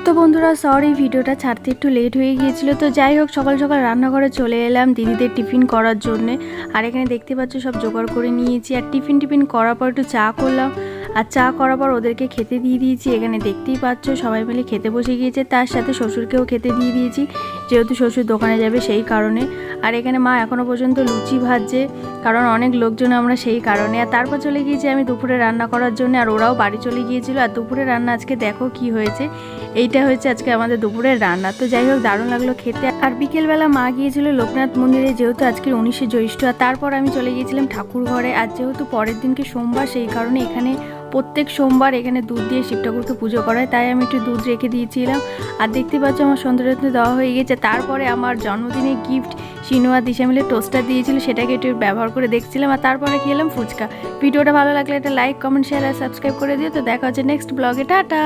তো বন্ধুরা সরি ভিডিওটা ছাড়তে একটু লেট হয়ে গিয়েছিল। তো যাই হোক সকাল সকাল রান্নাঘরে চলে এলাম দিদিদের টিফিন করার জন্যে। আর এখানে দেখতে পাচ্ছ সব জোগাড় করে নিয়েছি। আর টিফিন করার পর একটু চা করলাম। আর চা করার পর ওদেরকে খেতে দিয়ে দিয়েছি। এখানে দেখতেই পাচ্ছ সবাই মিলে খেতে বসে গিয়েছে। তার সাথে শ্বশুরকেও খেতে দিয়ে দিয়েছি, যেহেতু শ্বশুর দোকানে যাবে সেই কারণে। আর এখানে মা এখনও পর্যন্ত লুচি ভাজছে, কারণ অনেক লোকজন আমরা সেই কারণে। আর তারপর চলে গিয়েছি আমি দুপুরে রান্না করার জন্য। আর ওরাও বাড়ি চলে গিয়েছিল। আর দুপুরে রান্না আজকে দেখো কি হয়েছে। এইটা হয়েছে আজকে আমাদের দুপুরের রান্না। তো যাই হোক দারুণ লাগলো খেতে। আর বিকেলবেলা মা গিয়েছিল লোকনাথ মন্দিরে, যেহেতু আজকের 19শে জ্যৈষ্ঠ। আর তারপর আমি চলে গিয়েছিলাম ঠাকুর ঘরে। আর যেহেতু পরের দিনকে সোমবার, সেই কারণে এখানে প্রত্যেক সোমবার এখানে দুধ দিয়ে শিব ঠাকুরকে পুজো করা হয়, তাই আমি একটু দুধ রেখে দিয়েছিলাম। আর দেখতে পাচ্ছ আমার সন্ধ্যা দেওয়া হয়ে গেছে। তারপরে আমার জন্মদিনের গিফট সিনু আর দিশা মিলে টোস্টার দিয়েছিল, সেটাকে একটু ব্যবহার করে দেখছিলাম। আর তারপরে খেলাম ফুচকা। ভিডিওটা ভালো লাগলে একটা লাইক, কমেন্ট, শেয়ার আর সাবস্ক্রাইব করে দিও। তো দেখা হচ্ছে নেক্সট ব্লগে। টাটা।